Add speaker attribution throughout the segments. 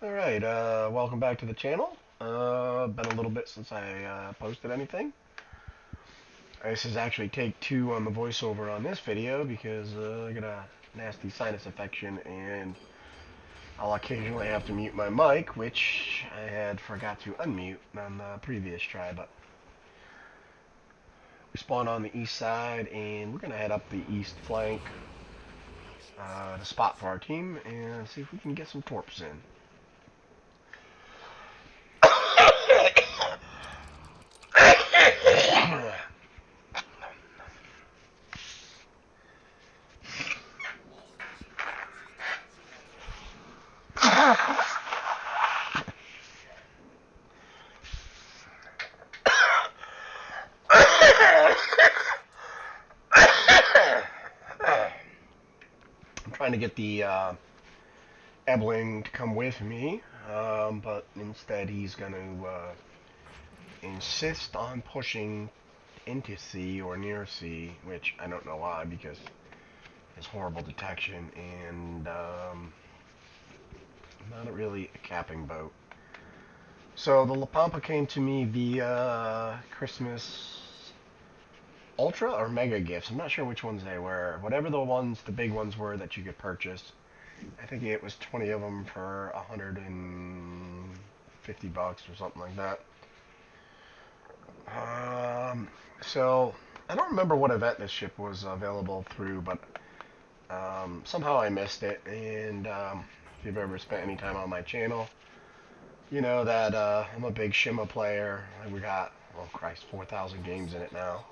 Speaker 1: Alright, welcome back to the channel. Been a little bit since I posted anything. This is actually take two on the voiceover on this video because I got a nasty sinus infection and I'll occasionally have to mute my mic, which I had forgot to unmute on the previous try, but we spawned on the east side and we're going to head up the east flank to spot for our team and see if we can get some torps in. Trying to get the Ebling to come with me, but instead he's going to insist on pushing into C or near C, which I don't know why, because it's horrible detection and not really a capping boat. So the Pampa came to me via Christmas Ultra or Mega gifts. I'm not sure which ones they were. Whatever the big ones were that you could purchase. I think it was 20 of them for $150 or something like that. So I don't remember what event this ship was available through, but somehow I missed it. And if you've ever spent any time on my channel, you know that I'm a big Shima player. We got, oh Christ, 4,000 games in it now.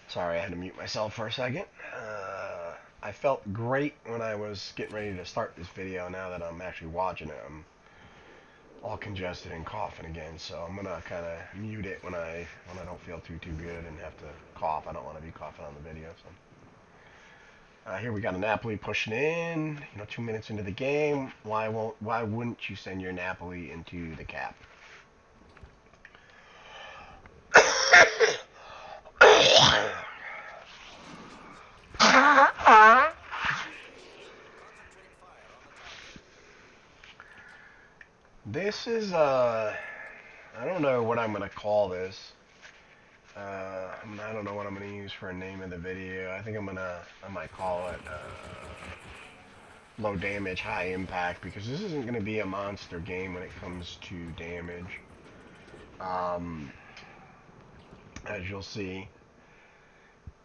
Speaker 1: Sorry, I had to mute myself for a second. I felt great when I was getting ready to start this video. Now that I'm actually watching it, I'm all congested and coughing again. So I'm gonna kind of mute it when I don't feel too good and have to cough. I don't want to be coughing on the video. So here we got a Napoli pushing in. 2 minutes into the game. Why wouldn't you send your Napoli into the cap? This is, I don't know what I'm going to call this. I don't know what I'm going to use for a name of the video. I think I might call it low damage, high impact, because this isn't going to be a monster game when it comes to damage. As you'll see.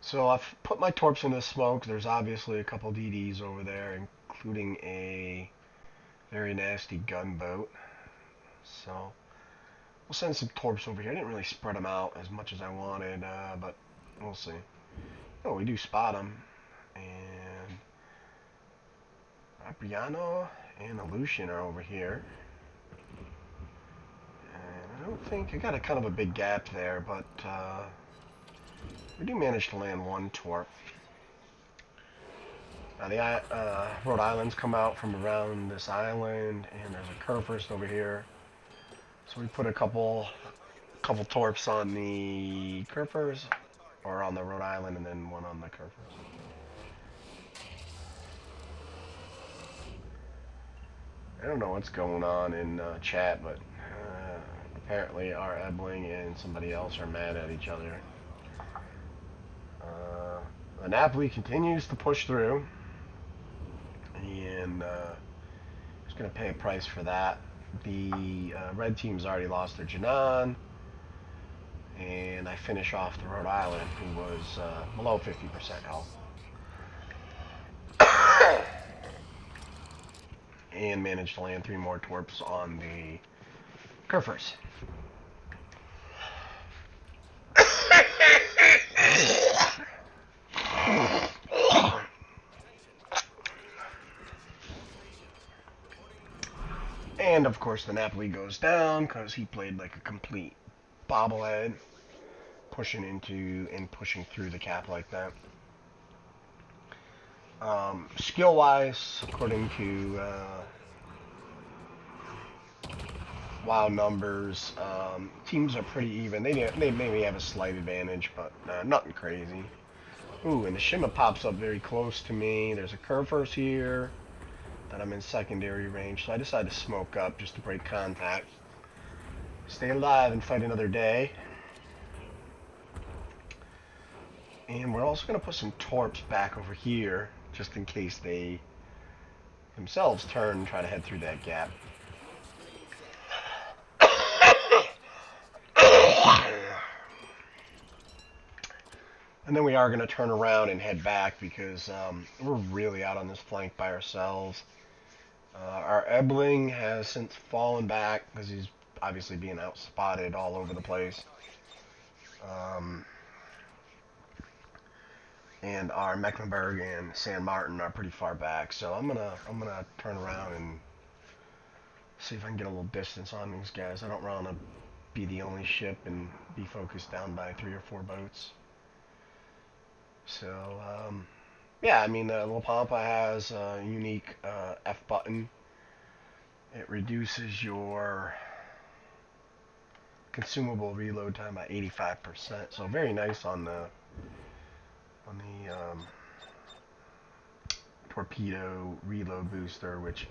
Speaker 1: So I've put my torps in the smoke. There's obviously a couple DDs over there, including a very nasty gunboat. So we'll send some torps over here. I didn't really spread them out as much as I wanted, but we'll see. Oh, we do spot them. And Apriano and Aleutian are over here. And I don't think, I got a kind of a big gap there, but we do manage to land one torp. Now the Rhode Islands come out from around this island, and there's a Kurfürst over here. So we put a couple torps on the Kurfürst, or on the Rhode Island, and then one on the Kurfürst. I don't know what's going on in chat, but apparently our Ebling and somebody else are mad at each other. The Napoli continues to push through, and he's going to pay a price for that. The red team's already lost their Janan, and I finish off the Rhode Island, who was below 50% health. And managed to land 3 more torps on the Kurfürst. And of course the Napoli goes down because he played like a complete bobblehead, pushing into and pushing through the cap like that. Skill wise, according to wild numbers. Teams are pretty even. They maybe have a slight advantage, but nothing crazy. Ooh, and the Shima pops up very close to me. There's a Curvers here that I'm in secondary range, so I decided to smoke up just to break contact. Stay alive and fight another day. And we're also going to put some torps back over here, just in case they themselves turn and try to head through that gap. And then we are going to turn around and head back because we're really out on this flank by ourselves. Our Ebling has since fallen back because he's obviously being outspotted all over the place. And our Mecklenburg and San Martin are pretty far back, so I'm gonna turn around and see if I can get a little distance on these guys. I don't want to be the only ship and be focused down by 3 or 4 boats. So yeah, I mean, little Pampa has a unique F button. It reduces your consumable reload time by 85%. So very nice on the torpedo reload booster, which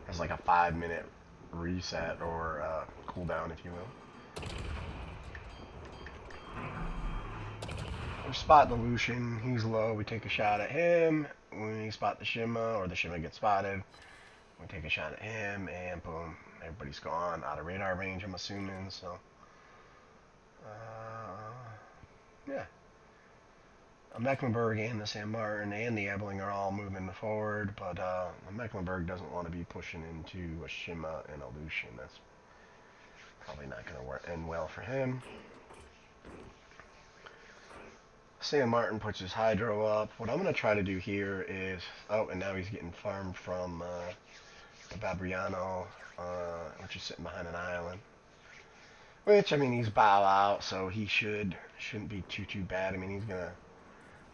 Speaker 1: has like a 5-minute reset or cooldown, if you will. We spot the Lucian. He's low. We take a shot at him. When we spot the Shima, or the Shima gets spotted, we take a shot at him, and boom, everybody's gone out of radar range, I'm assuming. So yeah, Mecklenburg and the San Martin and the Ebling are all moving forward, but Mecklenburg doesn't want to be pushing into a Shima and a Lucian. That's probably not going to end well for him. San Martin puts his hydro up. What I'm going to try to do here is... Oh, and now he's getting farmed from the Babriano, which is sitting behind an island. Which, I mean, he's bow out, so he shouldn't be too bad. I mean, he's going to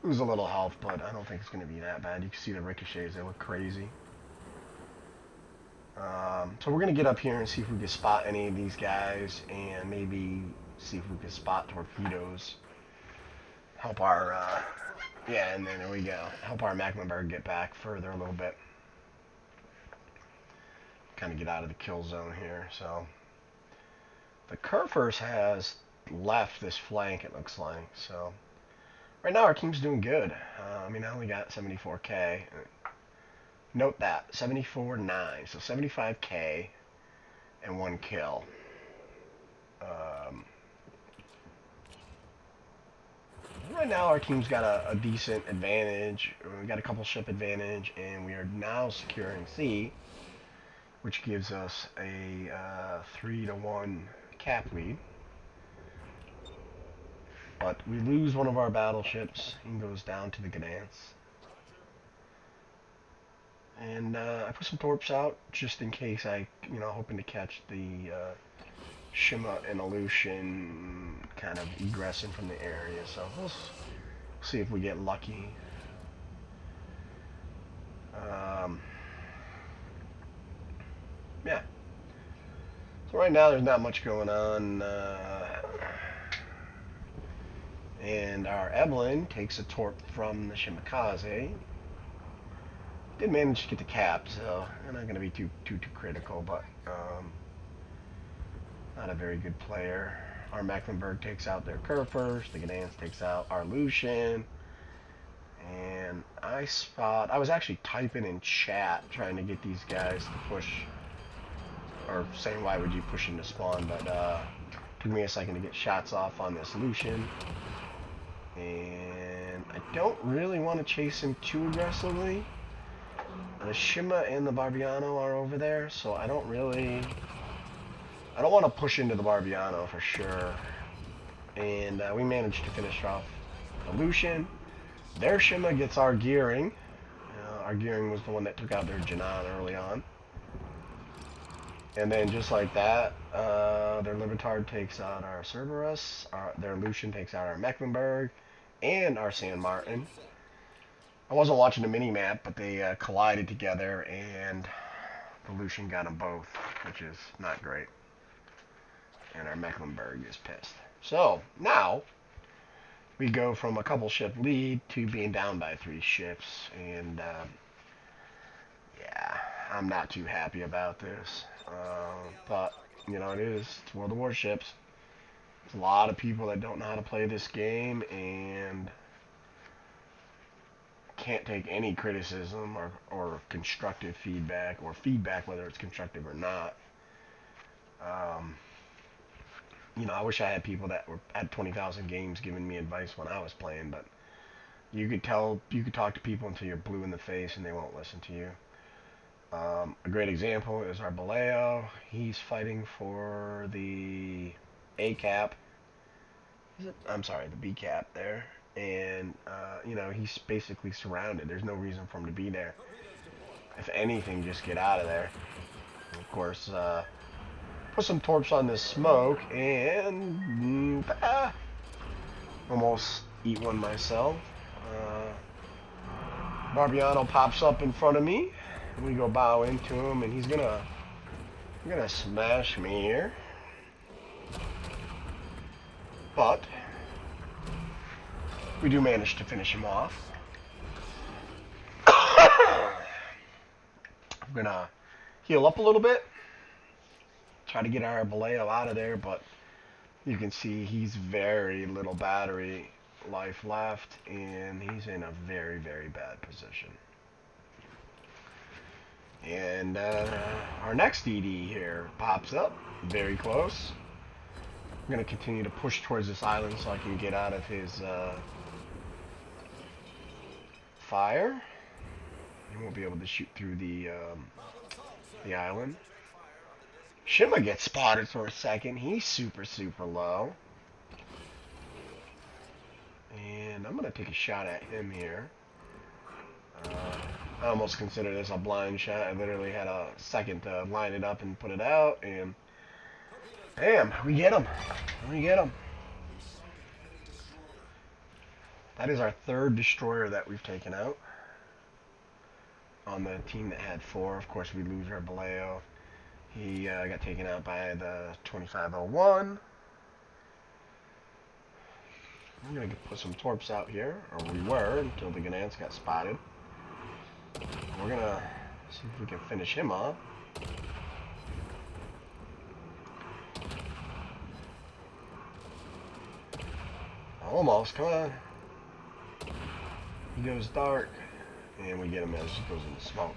Speaker 1: lose a little health, but I don't think it's going to be that bad. You can see the ricochets, they look crazy. So we're going to get up here and see if we can spot any of these guys, and maybe see if we can spot torpedoes. Help our, yeah, and then there we go. Help our Mecklenburg get back further a little bit. Kind of get out of the kill zone here, so. The Curvers has left this flank, it looks like, so. Right now our team's doing good. I mean, I only got 74k. Note that, 74.9, so 75k and 1 kill. Right now our team's got a decent advantage. We got a couple ship advantage, and we are now securing C, which gives us a 3-to-1 cap lead. But we lose one of our battleships. He goes down to the Gdansk. And I put some torps out just in case hoping to catch the Shima and Aleutian kind of egressing from the area. So we'll see if we get lucky. Yeah. So right now there's not much going on. And our Evelyn takes a torp from the Shimakaze. Did manage to get the cap, so I'm not going to be too critical, but not a very good player. Our Mecklenburg takes out their Curvers. The Gdansk takes out our Lucian. And I was actually typing in chat trying to get these guys to push, or saying why would you push into spawn, but took me a second to get shots off on this Lucian. And I don't really want to chase him too aggressively. The Shima and the Barbiano are over there, so I don't want to push into the Barbiano for sure. And we managed to finish off the Lucian. Their Shima gets our gearing. Our gearing was the one that took out their Janan early on. And then just like that, their Libertard takes out our Cerberus. Their Lucian takes out our Mecklenburg and our San Martin. I wasn't watching the mini-map, but they collided together, and the Lucian got them both, which is not great. and our Mecklenburg is pissed. So now we go from a couple ship lead to being down by 3 ships, and yeah, I'm not too happy about this. But you know, it's World of Warships. There's a lot of people that don't know how to play this game and can't take any criticism or constructive feedback, or feedback whether it's constructive or not. You know, I wish I had people that had 20,000 games giving me advice when I was playing, but you could talk to people until you're blue in the face and they won't listen to you. A great example is our Baleo. He's fighting for the A cap. I'm sorry, the B cap there. And, you know, he's basically surrounded. There's no reason for him to be there. If anything, just get out of there. Of course, put some torps on this smoke, and almost eat one myself. Barbiano pops up in front of me, and we go bow into him, and he's gonna smash me here. But we do manage to finish him off. I'm gonna heal up a little bit, try to get our Baleo out of there, but you can see he's very little battery life left, and he's in a very, very bad position. And our next DD here pops up, very close. I'm going to continue to push towards this island so I can get out of his fire. He won't be able to shoot through the island. Shima gets spotted for a second. He's super, super low. And I'm going to take a shot at him here. I almost consider this a blind shot. I literally had a second to line it up and put it out. And damn, we get him. We get him. That is our 3rd destroyer that we've taken out. On the team that had 4, of course, we lose our Baleo. He got taken out by the 2501. I'm going to put some torps out here, or we were, until the Gdansk got spotted. We're going to see if we can finish him off. Almost, come on. He goes dark, and we get him as he goes into smoke.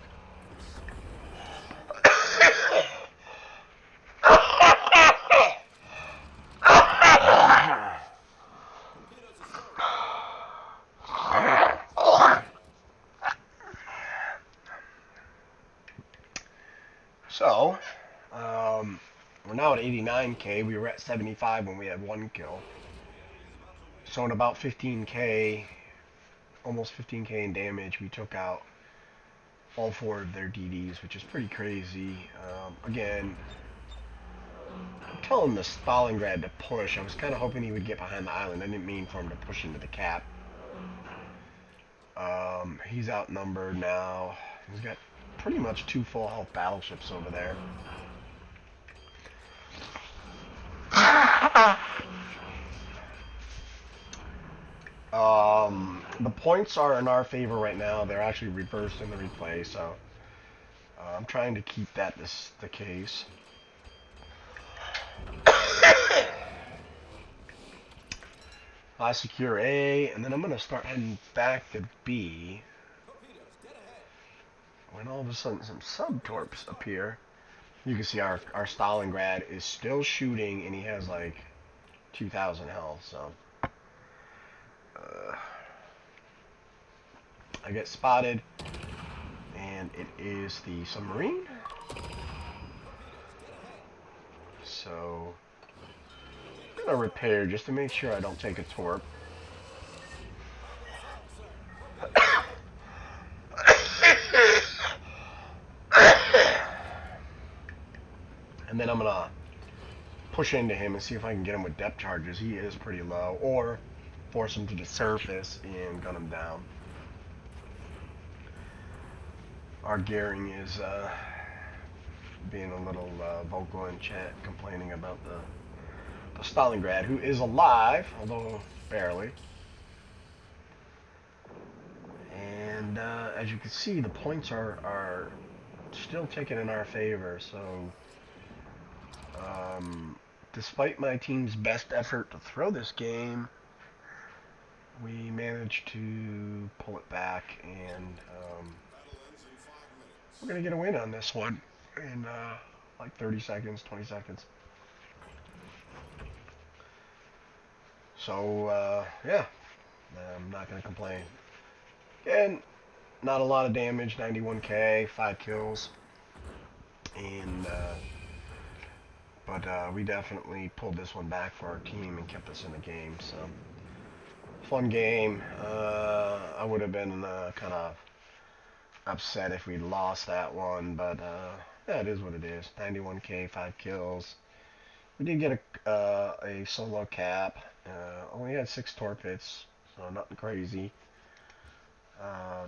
Speaker 1: So, we're now at 89k. We were at 75 when we had 1 kill. So in about 15k, almost 15k in damage, we took out all 4 of their DDs, which is pretty crazy. Again, I'm telling the Stalingrad to push. I was kind of hoping he would get behind the island. I didn't mean for him to push into the cap. He's outnumbered now. He's got pretty much 2 full health battleships over there. The points are in our favor right now. They're actually reversed in the replay, so I'm trying to keep that the case. I secure A, and then I'm going to start heading back to B. When all of a sudden some sub-torps appear, you can see our Stalingrad is still shooting, and he has like 2,000 health, so I get spotted, and it is the submarine. So I'm gonna repair just to make sure I don't take a torp. And then I'm gonna push into him and see if I can get him with depth charges. He is pretty low, or force him to the surface and gun him down. Our gearing is being a little vocal in chat, complaining about Stalingrad, who is alive, although barely. And as you can see, the points are still ticking in our favor. So, despite my team's best effort to throw this game, we managed to pull it back, and we're going to get a win on this one in like 30 seconds, 20 seconds. So, yeah, I'm not going to complain. Again, not a lot of damage, 91k, 5 kills, and but we definitely pulled this one back for our team and kept us in the game. So, fun game. I would have been kind of upset if we lost that one, but yeah, it is what it is. 91k, 5 kills. We did get a solo cap. Only had 6 torpedoes, so nothing crazy.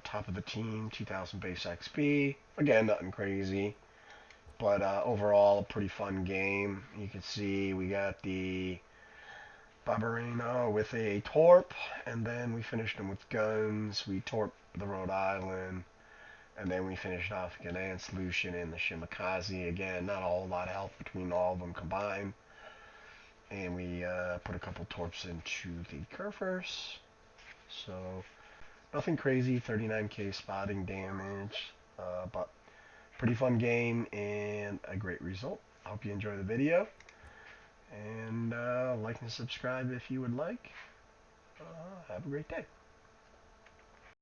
Speaker 1: Top of the team, 2000 base XP. Again, nothing crazy. But overall, a pretty fun game. You can see we got the Barbarino with a torp, and then we finished him with guns. We torped the Rhode Island, and then we finished off the Ghanaian Solution and the Shimakaze. Again, not a whole lot of health between all of them combined. And we put a couple torps into the Kerfers. So, nothing crazy, 39k spotting damage, but pretty fun game and a great result. I hope you enjoy the video, and like and subscribe if you would like. Have a great day.